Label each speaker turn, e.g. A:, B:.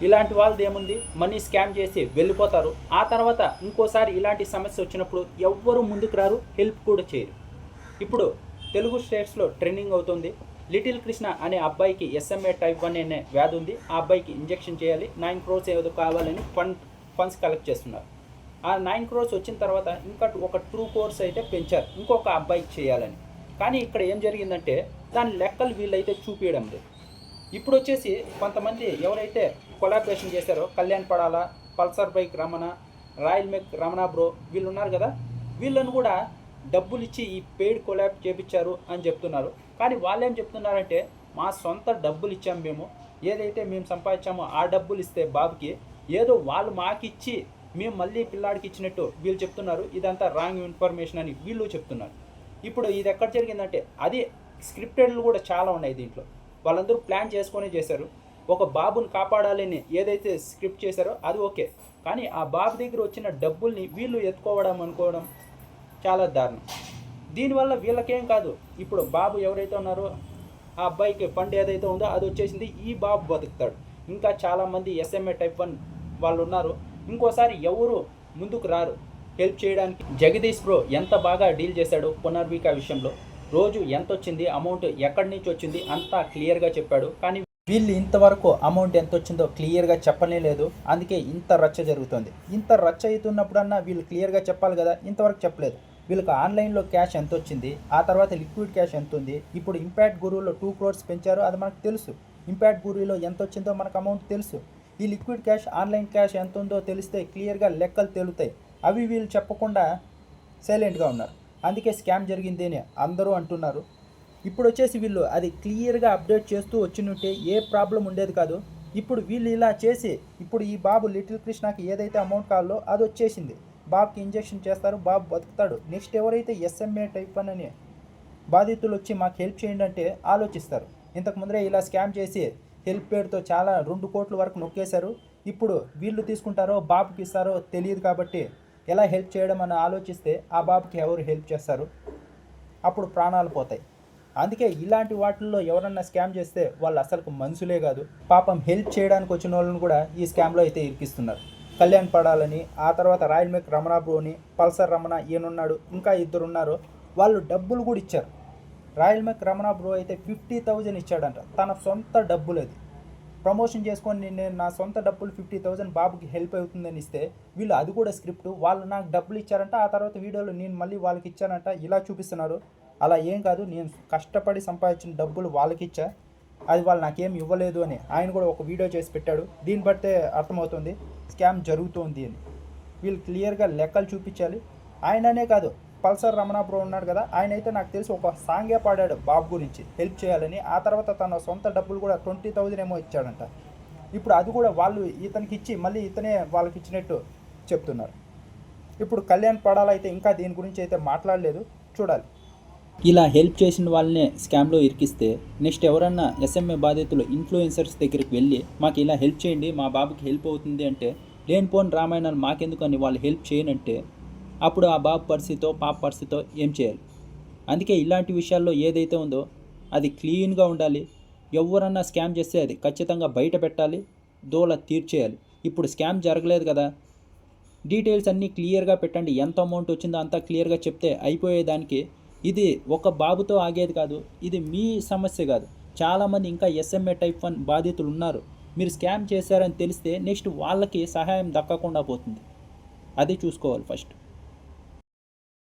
A: ఇలాంటి వాళ్ళది ఏముంది, మనీ స్కామ్ చేసి వెళ్ళిపోతారు. ఆ తర్వాత ఇంకోసారి ఇలాంటి సమస్య వచ్చినప్పుడు ఎవ్వరూ ముందుకు రారు, హెల్ప్ కూడా చేయరు. ఇప్పుడు తెలుగు స్టేట్స్లో ట్రెండింగ్ అవుతుంది. లిటిల్ కృష్ణ అనే అబ్బాయికి SMA type 1 అనే వ్యాధి ఉంది. ఆ అబ్బాయికి ఇంజెక్షన్ చేయాలి, 9 crores ఏదో కావాలని ఫండ్స్ కలెక్ట్ చేస్తున్నారు. ఆ 9 crores వచ్చిన తర్వాత ఇంకా ఒక 2 crores అయితే పెంచారు ఇంకొక అబ్బాయికి చేయాలని. కానీ ఇక్కడ ఏం జరిగిందంటే దాని లెక్కలు వీళ్ళైతే చూపించడం లేదు. ఇప్పుడు వచ్చేసి కొంతమంది ఎవరైతే కొలాబరేషన్ చేశారో, Kalyan Padala, Pulsar bike Ramana, royal mech Ramana bro, వీళ్ళు ఉన్నారు కదా, వీళ్ళను కూడా డబ్బులు ఇచ్చి ఈ పెయిడ్ కొలాబ్ చేపించారు అని చెప్తున్నారు. కానీ వాళ్ళు ఏం చెప్తున్నారంటే మా సొంత డబ్బులు ఇచ్చాము, మేము ఏదైతే మేము సంపాదించామో ఆ డబ్బులు ఇస్తే బాబుకి ఏదో వాళ్ళు మాకిచ్చి మేము మళ్ళీ పిల్లాడికి ఇచ్చినట్టు వీళ్ళు చెప్తున్నారు. ఇదంతా రాంగ్ ఇన్ఫర్మేషన్ అని వీళ్ళు చెప్తున్నారు. ఇప్పుడు ఇది ఎక్కడ జరిగిందంటే అది స్క్రిప్టెడ్లు కూడా చాలా ఉన్నాయి దీంట్లో. వాళ్ళందరూ ప్లాన్ చేసుకొని చేశారు. ఒక బాబుని కాపాడాలని ఏదైతే స్క్రిప్ట్ చేశారో అది ఓకే, కానీ ఆ బాబు దగ్గర వచ్చిన డబ్బుల్ని వీళ్ళు ఎత్తుకోవడం అనుకోవడం చాలా దారుణం. దీనివల్ల వీళ్ళకేం కాదు, ఇప్పుడు బాబు ఎవరైతే ఉన్నారో ఆ అబ్బాయికి ఫండ్ ఏదైతే ఉందో అది వచ్చేసింది, ఈ బాబు బతుకుతాడు. ఇంకా చాలామంది SMA type 1 వాళ్ళు ఉన్నారు. ఇంకోసారి ఎవరు ముందుకు రారు హెల్ప్ చేయడానికి. జగదీష్ బ్రో ఎంత బాగా డీల్ చేశాడు పునర్విక విషయంలో. రోజు ఎంత వచ్చింది, అమౌంట్ ఎక్కడి నుంచి వచ్చింది అంతా క్లియర్గా చెప్పాడు. కానీ వీళ్ళు ఇంతవరకు అమౌంట్ ఎంత వచ్చిందో క్లియర్గా చెప్పనే లేదు. అందుకే ఇంత రచ్చ జరుగుతుంది. ఇంత రచ్చ అవుతున్నప్పుడన్నా వీళ్ళు క్లియర్గా చెప్పాలి కదా, ఇంతవరకు చెప్పలేదు. వీళ్ళకి ఆన్లైన్లో క్యాష్ ఎంత వచ్చింది, ఆ తర్వాత లిక్విడ్ క్యాష్ ఎంత ఉంది. ఇప్పుడు ఇంపాక్ట్ గురువులో 2 crores పెంచారు, అది మనకు తెలుసు. ఇంపాక్ట్ గురువులో ఎంత వచ్చిందో మనకు అమౌంట్ తెలుసు. ఈ లిక్విడ్ క్యాష్, ఆన్లైన్ క్యాష్ ఎంత ఉందో తెలిస్తే క్లియర్గా లెక్కలు తేలుతాయి. అవి వీళ్ళు చెప్పకుండా సైలెంట్గా ఉన్నారు. అందుకే స్కామ్ జరిగింది అని అందరూ అంటున్నారు. ఇప్పుడు వచ్చేసి వీళ్ళు అది క్లియర్గా అప్డేట్ చేస్తూ వచ్చినట్టే ఏ ప్రాబ్లం ఉండేది కాదు. ఇప్పుడు వీళ్ళు ఇలా చేసి ఇప్పుడు ఈ బాబు లిటిల్ కృష్ణకి ఏదైతే అమౌంట్ కావాలో అది వచ్చేసింది. బాబుకి ఇంజెక్షన్ చేస్తారు, బాబు బతుకుతాడు. నెక్స్ట్ ఎవరైతే SMA type 1 అని బాధితులు వచ్చి మాకు హెల్ప్ చేయండి అంటే ఆలోచిస్తారు. ఇంతకు ముందరే ఇలా స్కామ్ చేసి హెల్ప్ పేరుతో చాలా 2 కోట్ల వరకు నొక్కేశారు. ఇప్పుడు వీళ్ళు తీసుకుంటారో బాబుకి ఇస్తారో తెలియదు కాబట్టి ఎలా హెల్ప్ చేయడం అని ఆలోచిస్తే ఆ బాబుకి ఎవరు హెల్ప్ చేస్తారు, అప్పుడు ప్రాణాలు పోతాయి. అందుకే ఇలాంటి వాటిల్లో ఎవరన్నా స్కామ్ చేస్తే వాళ్ళు అసలు మనుషులే కాదు. పాపం హెల్ప్ చేయడానికి వచ్చిన వాళ్ళని కూడా ఈ స్కామ్లో అయితే ఇరికిస్తున్నారు. కళ్యాణ్ పడాలని, ఆ తర్వాత royal mech Ramana బ్రోని, Pulsar Ramana ఈయనున్నాడు, ఇంకా 2 ఉన్నారు. వాళ్ళు డబ్బులు కూడా ఇచ్చారు. రాయల్ మెక్ రమణ బ్రో అయితే 50,000 ఇచ్చాడంట, తన సొంత డబ్బులు. అది ప్రమోషన్ చేసుకొని నేను నా సొంత డబ్బులు 50,000 బాబుకి హెల్ప్ అవుతుందని ఇస్తే వీళ్ళు అది కూడా స్క్రిప్ట్, వాళ్ళు నాకు డబ్బులు ఇచ్చారంట, ఆ తర్వాత వీడియోలో నేను మళ్ళీ వాళ్ళకి ఇచ్చానంట ఇలా చూపిస్తున్నారు. అలా ఏం కాదు, నేను కష్టపడి సంపాదించిన డబ్బులు వాళ్ళకి ఇచ్చా, అది వాళ్ళు నాకేం ఇవ్వలేదు అని ఆయన కూడా ఒక వీడియో చేసి పెట్టాడు. దీన్ని బట్టే అర్థమవుతుంది స్కామ్ జరుగుతోంది అని. వీళ్ళు క్లియర్గా లెక్కలు చూపించాలి. ఆయననే కాదు, పల్సర్ రమణ బ్రో ఉన్నాడు కదా, ఆయన అయితే నాకు తెలిసి ఒక సాంగే పాడాడు బాబు గురించి హెల్ప్ చేయాలని. ఆ తర్వాత తన సొంత డబ్బులు కూడా 20,000 ఏమో ఇచ్చాడంట. ఇప్పుడు అది కూడా వాళ్ళు ఇతనికి ఇచ్చి మళ్ళీ ఇతనే వాళ్ళకి ఇచ్చినట్టు చెప్తున్నారు. ఇప్పుడు కళ్యాణ్ పడాలైతే ఇంకా దీని గురించి అయితే మాట్లాడలేదు, చూడాలి. ఇలా హెల్ప్ చేసిన వాళ్ళనే స్కామ్లో ఇరికిస్తే నెక్స్ట్ ఎవరన్నా SMA బాధితులు ఇన్ఫ్లుయెన్సర్స్ దగ్గరికి వెళ్ళి మాకు ఇలా హెల్ప్ చేయండి, మా బాబుకి హెల్ప్ అవుతుంది అంటే లేనిపోని రామాయణాలు మాకెందుకు అని వాళ్ళు హెల్ప్ చేయనంటే అప్పుడు ఆ బాబు పరిస్థితితో పాప పరిస్థితితో ఏం చేయాలి. అందుకే ఇలాంటి విషయాల్లో ఏదైతే ఉందో అది క్లీన్గా ఉండాలి. ఎవరన్నా స్కామ్ చేస్తే అది ఖచ్చితంగా బయట పెట్టాలి, దోల తీర్చేయాలి. ఇప్పుడు స్కామ్ జరగలేదు కదా, డీటెయిల్స్ అన్నీ క్లియర్గా పెట్టండి, ఎంత అమౌంట్ వచ్చిందో అంతా క్లియర్గా చెప్తే అయిపోయేదానికి. ఇది ఒక బాబుతో ఆగేది కాదు, ఇది మీ సమస్య కాదు. చాలామంది ఇంకా SMA type 1 బాధితులు ఉన్నారు. మీరు స్కామ్ చేశారని తెలిస్తే నెక్స్ట్ వాళ్ళకి సహాయం దక్కకుండా పోతుంది. అది చూసుకోవాలి ఫస్ట్.